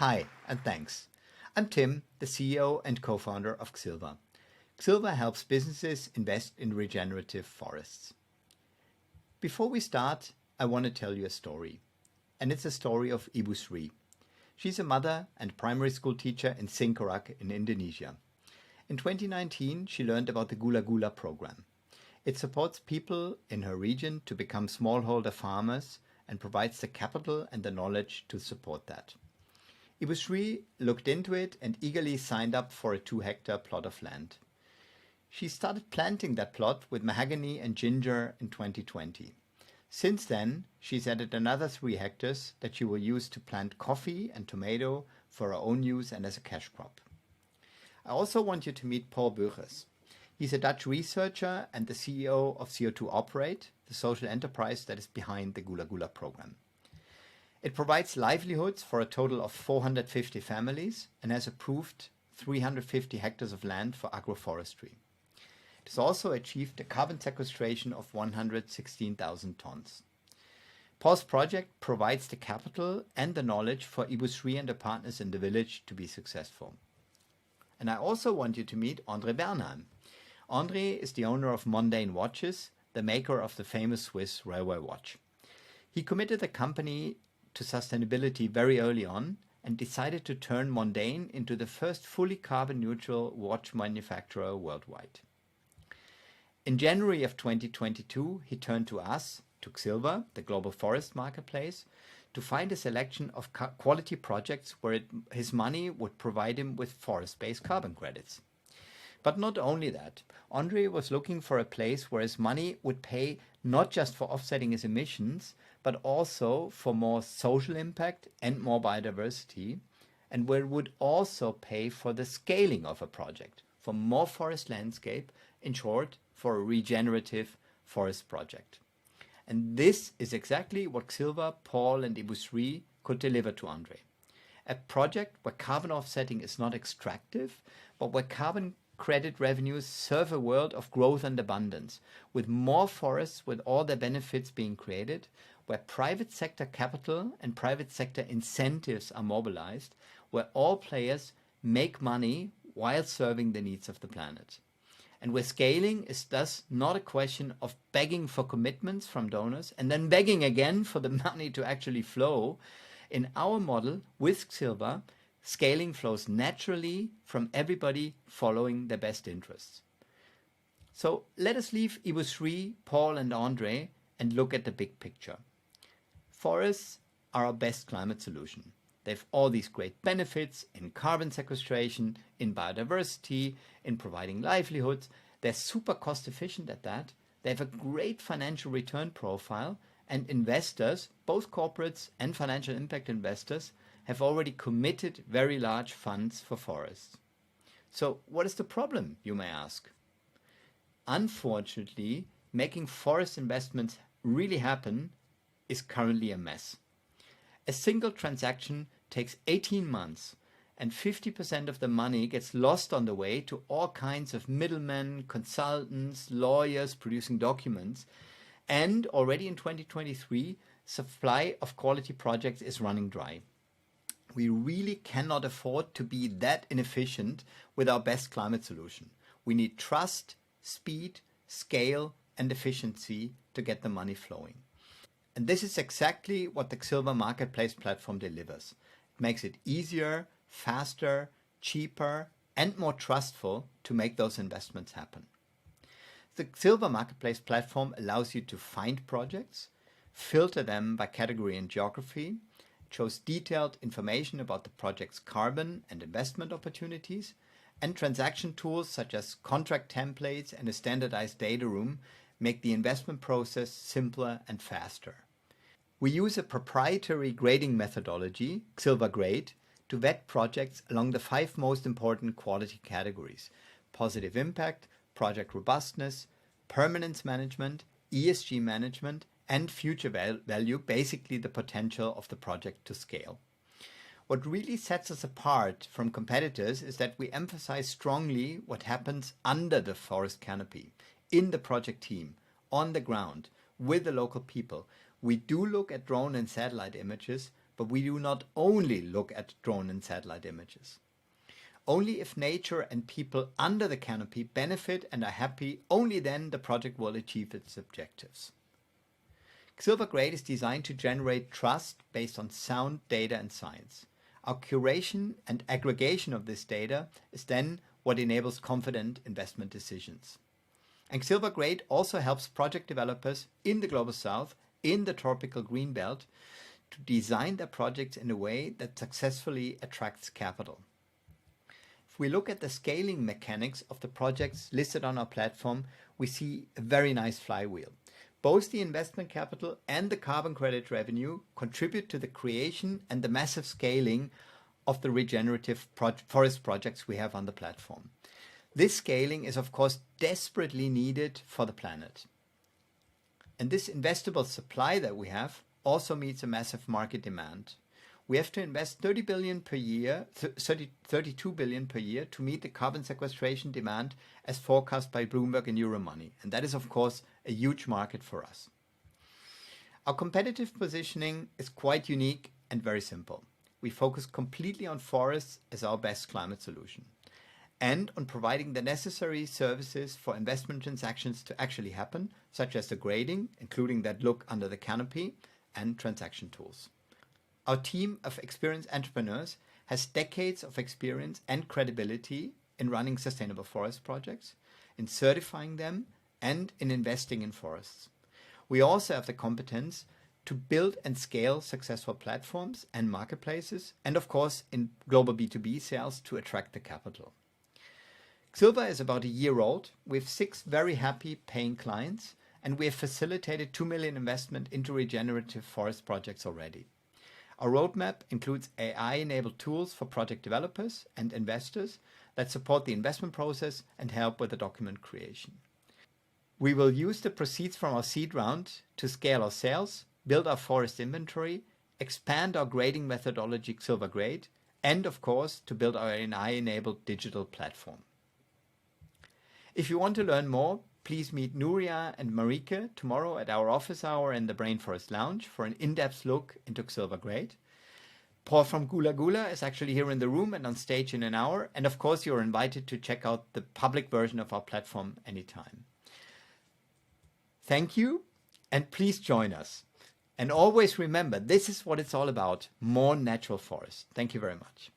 Hi, and thanks. I'm Tim, the CEO and co-founder of Xilva. Xilva helps businesses invest in regenerative forests. Before we start, I want to tell you a story. And it's a story of Ibu Sri. She's a mother and primary school teacher in Singkarak in Indonesia. In 2019, she learned about the Gula Gula program. It supports people in her region to become smallholder farmers and provides the capital and the knowledge to support that. Ibu Sri looked into it and eagerly signed up for a 2-hectare plot of land. She started planting that plot with mahogany and ginger in 2020. Since then, she's added another 3 hectares that she will use to plant coffee and tomato for her own use and as a cash crop. I also want you to meet Paul Buches. He's a Dutch researcher and the CEO of CO2 Operate, the social enterprise that is behind the Gula Gula program. It provides livelihoods for a total of 450 families and has approved 350 hectares of land for agroforestry. It has also achieved a carbon sequestration of 116,000 tons. Paul's project provides the capital and the knowledge for Ibu Sri and the partners in the village to be successful. And I also want you to meet André Bernheim. André is the owner of Mundane Watches, the maker of the famous Swiss railway watch. He committed the company to sustainability very early on and decided to turn Mundane into the first fully carbon neutral watch manufacturer worldwide. In January of 2022, he turned to us, to Xilva, the global forest marketplace, to find a selection of quality projects where his money would provide him with forest-based carbon credits. But not only that, Andre was looking for a place where his money would pay not just for offsetting his emissions, but also for more social impact and more biodiversity, and where it would also pay for the scaling of a project, for more forest landscape, in short, for a regenerative forest project. And this is exactly what Xilva, Paul and Ibu Sri could deliver to Andre. A project where carbon offsetting is not extractive, but where carbon credit revenues serve a world of growth and abundance, with more forests with all their benefits being created, where private sector capital and private sector incentives are mobilized, where all players make money while serving the needs of the planet. And where scaling is thus not a question of begging for commitments from donors and then begging again for the money to actually flow. In our model with Xilva, scaling flows naturally from everybody following their best interests. So let us leave Ibu Sri, Paul and Andre and look at the big picture. Forests are our best climate solution. They have all these great benefits in carbon sequestration, in biodiversity, in providing livelihoods. They're super cost efficient at that. They have a great financial return profile, and investors, both corporates and financial impact investors, have already committed very large funds for forests. So what is the problem, you may ask? Unfortunately, making forest investments really happen is currently a mess. A single transaction takes 18 months and 50% of the money gets lost on the way to all kinds of middlemen, consultants, lawyers producing documents. And already in 2023, supply of quality projects is running dry. We really cannot afford to be that inefficient with our best climate solution. We need trust, speed, scale, and efficiency to get the money flowing. And this is exactly what the Xilva Marketplace platform delivers. It makes it easier, faster, cheaper, and more trustful to make those investments happen. The Xilva Marketplace platform allows you to find projects, filter them by category and geography, shows detailed information about the project's carbon and investment opportunities, and transaction tools such as contract templates and a standardized data room make the investment process simpler and faster. We use a proprietary grading methodology, Xilva Grade, to vet projects along the 5 most important quality categories: positive impact, project robustness, permanence management, ESG management, and future value, basically the potential of the project to scale. What really sets us apart from competitors is that we emphasize strongly what happens under the forest canopy, in the project team, on the ground, with the local people. We do look at drone and satellite images, but we do not only look at drone and satellite images. Only if nature and people under the canopy benefit and are happy, only then the project will achieve its objectives. Xilva Grade is designed to generate trust based on sound data and science. Our curation and aggregation of this data is then what enables confident investment decisions. And Xilva Grade also helps project developers in the Global South, in the tropical green belt, to design their projects in a way that successfully attracts capital. If we look at the scaling mechanics of the projects listed on our platform, we see a very nice flywheel. Both the investment capital and the carbon credit revenue contribute to the creation and the massive scaling of the regenerative forest projects we have on the platform. This scaling is, of course, desperately needed for the planet. And this investable supply that we have also meets a massive market demand. We have to invest 32 billion per year to meet the carbon sequestration demand as forecast by Bloomberg and Euromoney. And that is, of course, a huge market for us. Our competitive positioning is quite unique and very simple. We focus completely on forests as our best climate solution and on providing the necessary services for investment transactions to actually happen, such as the grading, including that look under the canopy, and transaction tools. Our team of experienced entrepreneurs has decades of experience and credibility in running sustainable forest projects, in certifying them, and in investing in forests. We also have the competence to build and scale successful platforms and marketplaces, and of course in global B2B sales to attract the capital. Xilva is about a year old. We have 6 very happy paying clients, and we have facilitated 2 million investment into regenerative forest projects already. Our roadmap includes AI-enabled tools for project developers and investors that support the investment process and help with the document creation. We will use the proceeds from our seed round to scale our sales, build our forest inventory, expand our grading methodology Xilva Grade, and of course to build our AI-enabled digital platform. If you want to learn more, please meet Nuria and Marike tomorrow at our office hour in the Brainforest Lounge for an in-depth look into Xilva Grade. Paul from Gula Gula is actually here in the room and on stage in an hour. And of course, you're invited to check out the public version of our platform anytime. Thank you, and please join us. And always remember, this is what it's all about, more natural forest. Thank you very much.